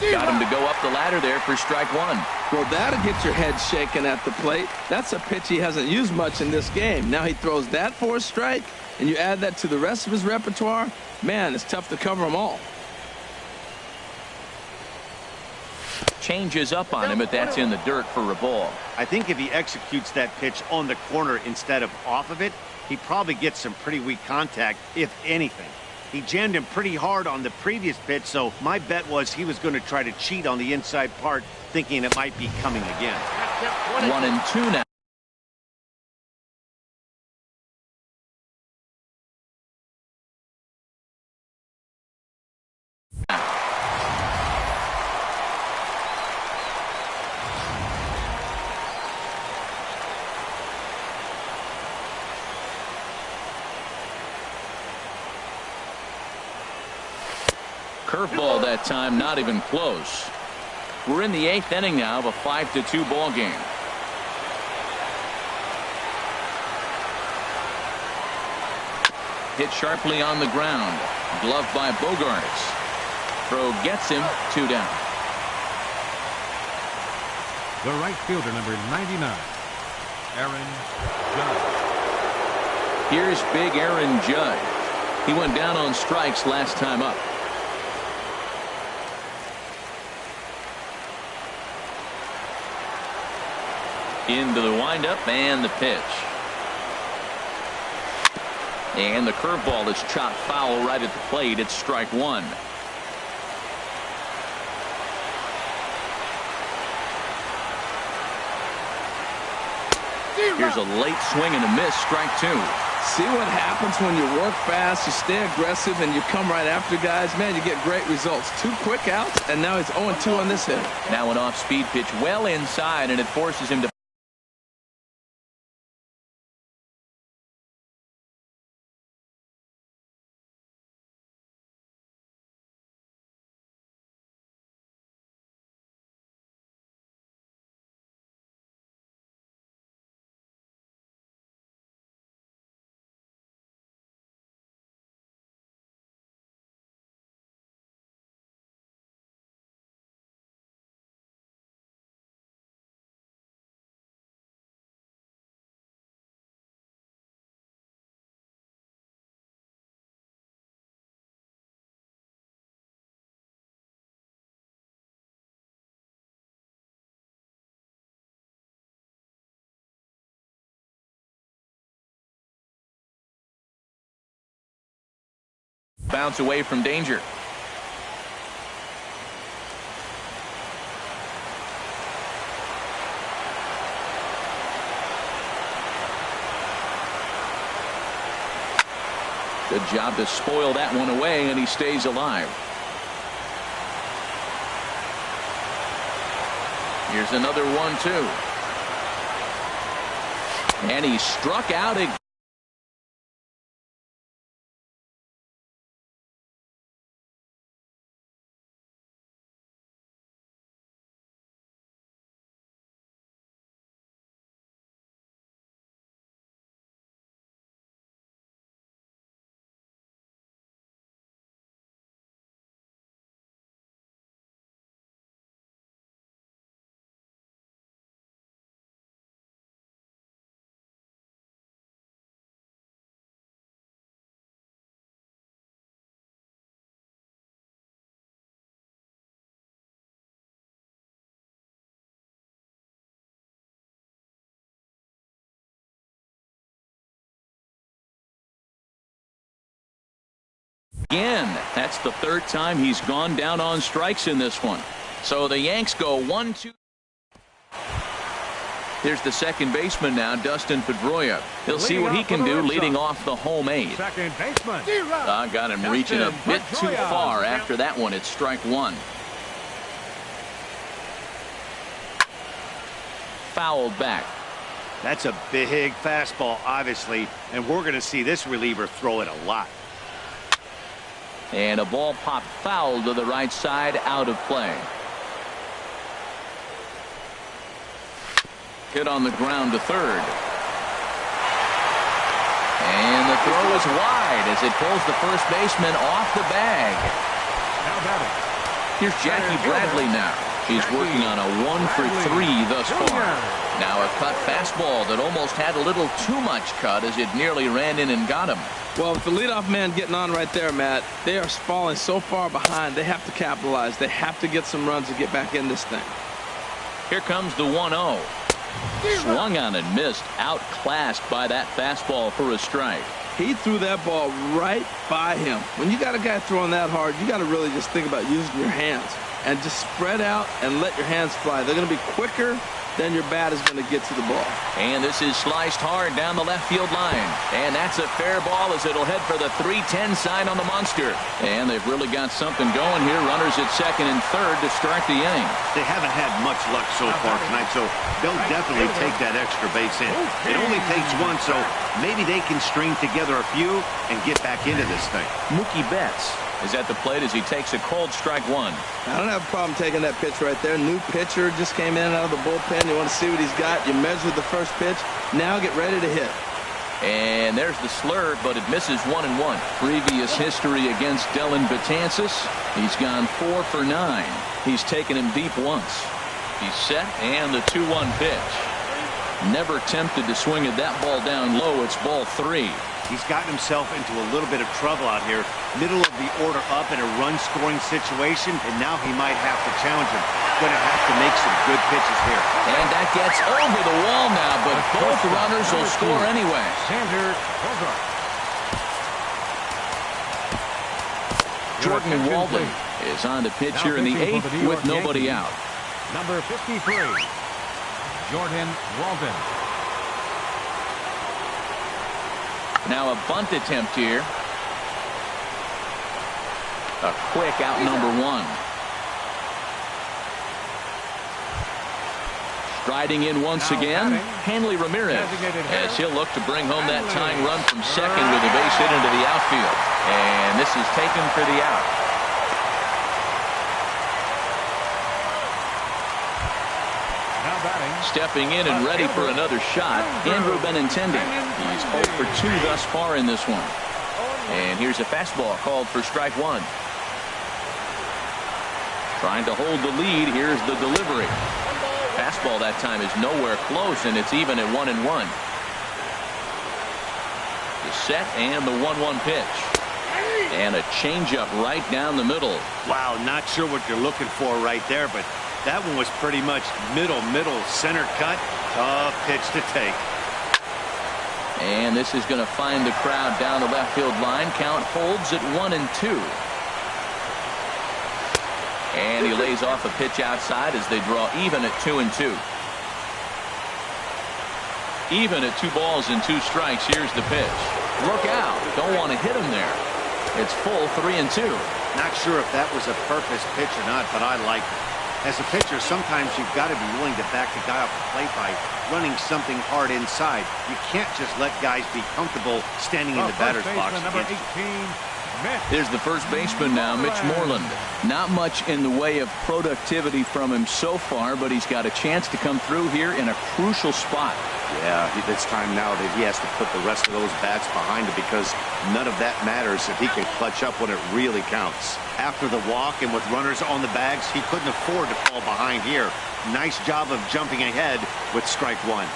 Got him to go up the ladder there for strike 1. Well, that'll get your head shaken at the plate. That's a pitch he hasn't used much in this game. Now he throws that for a strike, and you add that to the rest of his repertoire. Man, it's tough to cover them all. Changes up on him, but that's in the dirt for a ball. I think if he executes that pitch on the corner instead of off of it, he probably gets some pretty weak contact, if anything. He jammed him pretty hard on the previous pitch, so my bet was he was going to try to cheat on the inside part, thinking it might be coming again. 1-2 now. Curveball that time, not even close. We're in the 8th inning now of a 5-2 ball game. Hit sharply on the ground. Gloved by Bogarts. Throw gets him, 2 down. The right fielder, number 99, Aaron Judge. Here's big Aaron Judge. He went down on strikes last time up. Into the windup and the pitch. And the curveball is chopped foul right at the plate. It's strike 1. Here's a late swing and a miss, strike 2. See what happens when you work fast, you stay aggressive, and you come right after guys. Man, you get great results. 2 quick outs, and now he's 0-2 on this hit. Now an off-speed pitch well inside, and it forces him to bounce away from danger. Good job to spoil that one away, and he stays alive. Here's another 1-2. And he struck out again. Again, that's the 3rd time he's gone down on strikes in this one. So the Yanks go 1-2. Here's the second baseman now, Dustin Pedroia. He'll see what he can do leading off the home 8. Second baseman. Got him reaching a bit too far after that one. It's strike 1. Fouled back. That's a big fastball, obviously, and we're going to see this reliever throw it a lot. And a ball popped foul to the right side, out of play. Hit on the ground to 3rd. And the throw is wide as it pulls the first baseman off the bag. Now batting. Here's Jackie Bradley now. He's working on a 1-for-3 thus far. Now a cut fastball that almost had a little too much cut as it nearly ran in and got him. Well, with the leadoff man getting on right there, Matt, they are falling so far behind. They have to capitalize. They have to get some runs to get back in this thing. Here comes the 1-0. Swung on and missed. Outclassed by that fastball for a strike. He threw that ball right by him. When you got a guy throwing that hard, you got to really just think about using your hands and just spread out and let your hands fly. They're going to be quicker than your bat is going to get to the ball. And this is sliced hard down the left field line. And that's a fair ball as it'll head for the 3-10 sign on the monster. And they've really got something going here. Runners at second and third to start the inning. They haven't had much luck so far tonight, so they'll definitely take that extra base in. It only takes one, so maybe they can string together a few and get back into this thing. Mookie Betts is at the plate as he takes a cold strike one. I don't have a problem taking that pitch right there. New pitcher just came in out of the bullpen. You want to see what he's got. You measure the first pitch. Now get ready to hit. And there's the slur, but it misses 1-1. Previous history against Dellin Betances. He's gone 4 for 9. He's taken him deep once. He's set, and the 2-1 pitch. Never tempted to swing at that ball down low. It's ball 3. He's gotten himself into a little bit of trouble out here. Middle of the order up in a run-scoring situation, and now he might have to challenge him. Going to have to make some good pitches here. And that gets over the wall now, but both runners will score anyway. Jordan Walden is on to pitch here in the 8th with nobody out. Number 53, Jordan Walden. Now a bunt attempt here. A quick out number 1. Striding in once again, Hanley Ramirez, as he'll look to bring home that tying run from second with a base hit into the outfield. And this is taken for the out. Stepping in and ready for another shot, Andrew Benintendi. He's 0 for 2 thus far in this one. And here's a fastball called for strike 1. Trying to hold the lead. Here's the delivery. Fastball that time is nowhere close, and it's even at 1-1. The set and the 1-1 pitch. And a changeup right down the middle. Wow, not sure what you're looking for right there, but that one was pretty much middle, center cut. Tough pitch to take. And this is going to find the crowd down the left field line. Count holds at 1-2. And he lays off a pitch outside as they draw even at 2-2. Even at 2 balls and 2 strikes. Here's the pitch. Look out. Don't want to hit him there. It's full 3-2. Not sure if that was a purpose pitch or not, but I like it. As a pitcher, sometimes you've got to be willing to back the guy off the plate by running something hard inside. You can't just let guys be comfortable standing in the batter's box. Number 18, Here's the first baseman now, Mitch Moreland. Not much in the way of productivity from him so far, but he's got a chance to come through here in a crucial spot. Yeah, it's time now that he has to put the rest of those bats behind him, because none of that matters if he can clutch up when it really counts. After the walk and with runners on the bags, he couldn't afford to fall behind here. Nice job of jumping ahead with strike 1.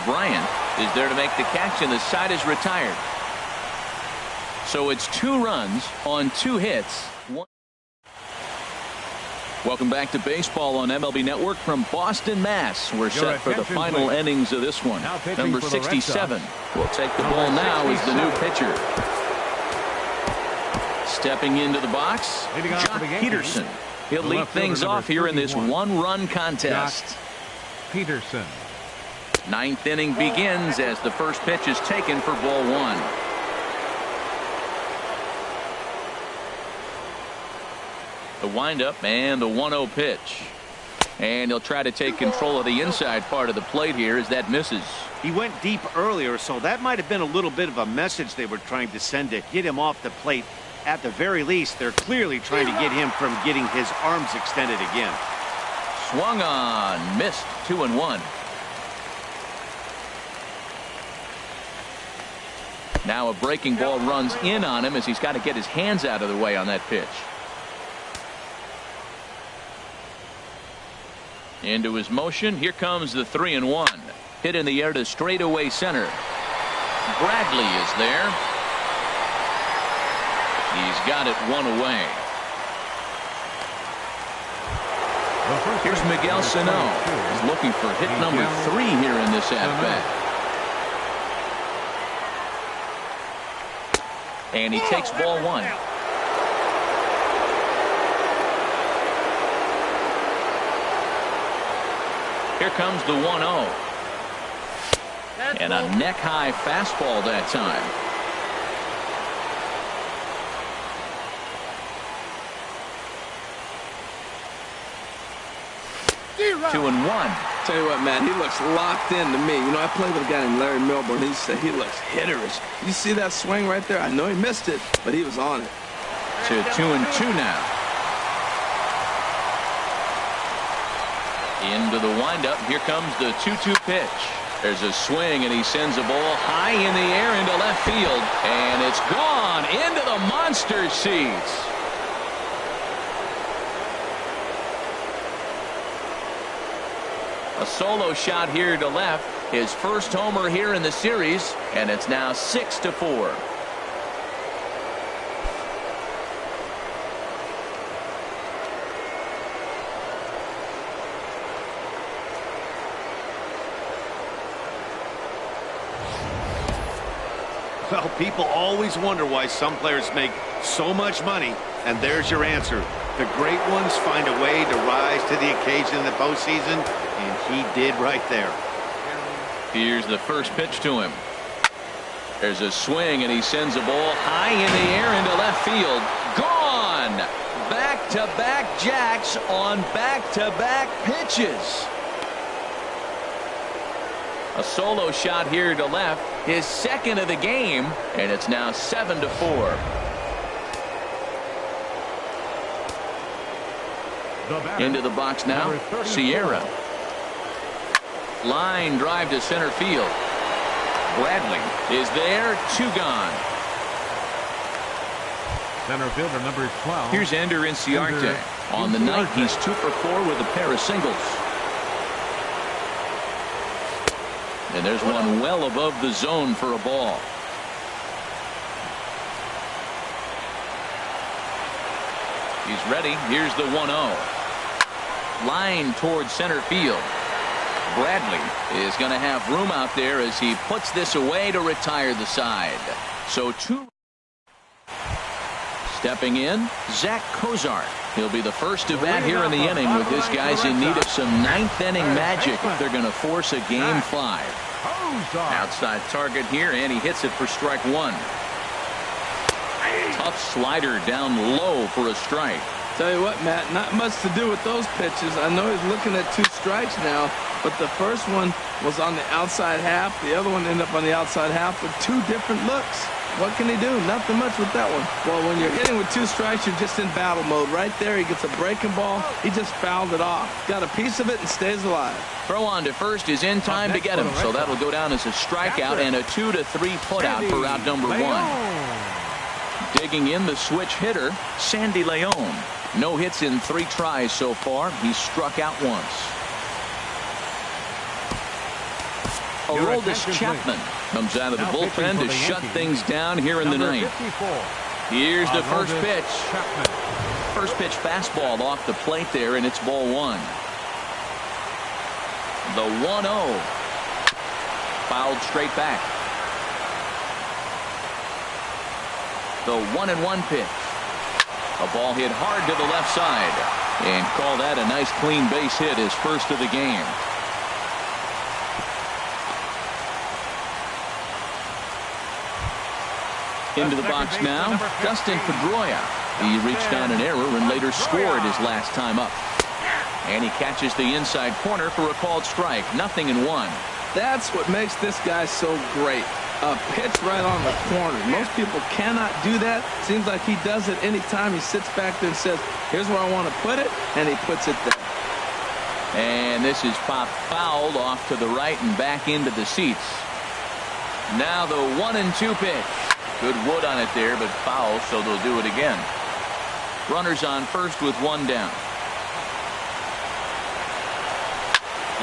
Bryant is there to make the catch, and the side is retired. So it's 2 runs on 2 hits. Welcome back to baseball on MLB Network from Boston, Mass. We're set for the final innings of this one. Number 67 will take the ball now as the new pitcher. Stepping into the box, Jock Peterson. He'll lead things off here in this 1-run contest. Peterson. 9th inning begins as the first pitch is taken for ball 1. The windup and the 1-0 pitch. And he'll try to take control of the inside part of the plate here as that misses. He went deep earlier, so that might have been a little bit of a message they were trying to send to get him off the plate. At the very least, they're clearly trying to get him from getting his arms extended again. Swung on, missed. 2-1. Now a breaking ball runs in on him as he's got to get his hands out of the way on that pitch. Into his motion. Here comes the 3-1. Hit in the air to straightaway center. Bradley is there. He's got it 1 away. Here's Miguel Sano. He's looking for hit number 3 here in this at-bat. And he takes ball 1. Here comes the 1-0. And a neck-high fastball that time. Two and one. Tell you what, man, he looks locked in to me. You know, I played with a guy named Larry Milburn. He said he looks hitterish. You see that swing right there? I know he missed it, but he was on it. To 2-2 now. Into the windup. Here comes the 2-2 pitch. There's a swing, and he sends a ball high in the air into left field. And it's gone into the monster seats. A solo shot here to left. His first homer here in the series. And it's now 6-4. Well, people always wonder why some players make so much money, and there's your answer. The great ones find a way to rise to the occasion in the postseason, and he did right there. Here's the first pitch to him. There's a swing, and he sends a ball high in the air into left field. Gone! Back-to-back jacks on back-to-back pitches. A solo shot here to left, his second of the game, and it's now 7-4. Into the box now, Sierra. Line drive to center field. Bradley is there, 2 gone. Center fielder number 12. Here's Ender Inciarte. On the night, he's 2 for 4 with a pair of singles. And there's one well above the zone for a ball. He's ready. Here's the 1-0. Line towards center field. Bradley is going to have room out there as he puts this away to retire the side. So 2. Stepping in, Zach Cozart. He'll be the first to bat here in the inning with his guys in need of some 9th inning magic if they're going to force a game 5. Outside target here, and he hits it for strike 1. Tough slider down low for a strike. Tell you what, Matt, not much to do with those pitches. I know he's looking at 2 strikes now, but the first one was on the outside half. The other one ended up on the outside half with 2 different looks. What can he do? Nothing much with that one. Well, when you're hitting with 2 strikes, you're just in battle mode. Right there, he gets a breaking ball. He just fouled it off. Got a piece of it and stays alive. Throw on to first is in time to get him, so that'll go down as a strikeout and a 2-3 putout for out number 1. Digging in the switch hitter, Sandy Leon. No hits in 3 tries so far. He's struck out once. Aroldis Chapman comes out of the bullpen to shut things down here in the 9th. Here's the first pitch. First pitch fastball off the plate there, and it's ball 1. The 1-0. Fouled straight back. The 1-1 pitch. A ball hit hard to the left side. And call that a nice clean base hit, his first of the game. Into the box now, Dustin Pedroia. He reached on an error and later scored his last time up. And he catches the inside corner for a called strike. 0-1. That's what makes this guy so great. A pitch right on the corner. Most people cannot do that. Seems like he does it anytime he sits back there and says, here's where I want to put it, and he puts it there. And this is popped fouled off to the right and back into the seats. Now the 1-2 pitch. Good wood on it there, but foul, so they'll do it again. Runners on first with 1 down.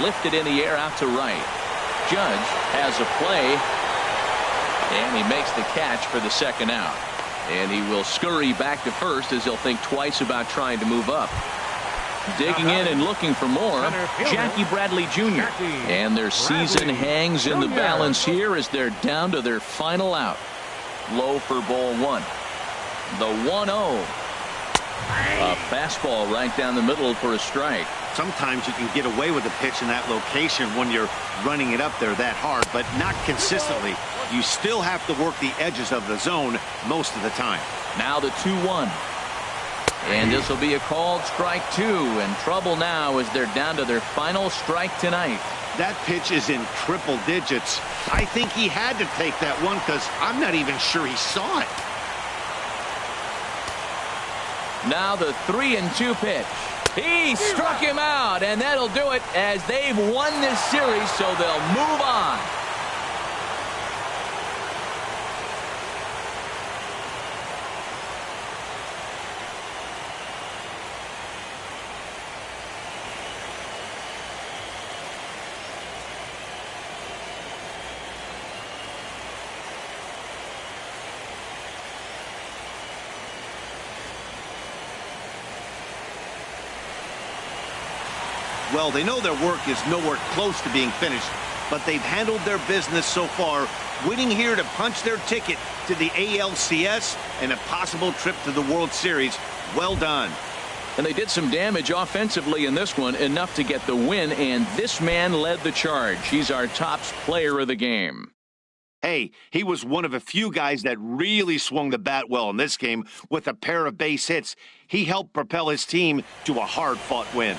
Lifted in the air out to right. Judge has a play, and he makes the catch for the second out. And he will scurry back to first as he'll think twice about trying to move up. Digging in and looking for more, Jackie Bradley Jr. And their season hangs in the balance here as they're down to their final out. Low for ball one. The 1-0. A fastball right down the middle for a strike. Sometimes you can get away with a pitch in that location when you're running it up there that hard, but not consistently. You still have to work the edges of the zone most of the time. Now the 2-1. And this will be a called strike two, and trouble now as they're down to their final strike tonight. That pitch is in triple digits. I think he had to take that one because I'm not even sure he saw it. Now the 3-2 pitch. He struck him out, and that'll do it as they've won this series, so they'll move on. Well, they know their work is nowhere close to being finished, but they've handled their business so far, winning here to punch their ticket to the ALCS and a possible trip to the World Series. Well done. And they did some damage offensively in this one, enough to get the win, and this man led the charge. He's our top player of the game. Hey, he was one of a few guys that really swung the bat well in this game with a pair of base hits. He helped propel his team to a hard-fought win.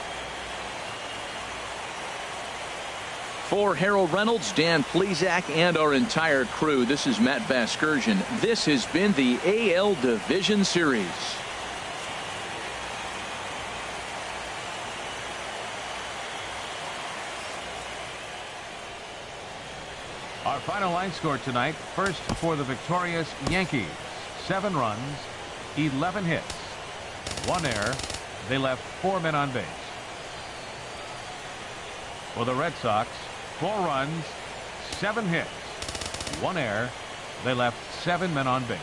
For Harold Reynolds, Dan Plesac, and our entire crew, this is Matt Vasgersian. This has been the AL Division Series. Our final line score tonight, first for the victorious Yankees, 7 runs, 11 hits, 1 error. They left 4 men on base. For the Red Sox, 4 runs, 7 hits, 1 error. They left 7 men on base.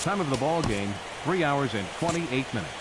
Time of the ball game, 3 hours and 28 minutes.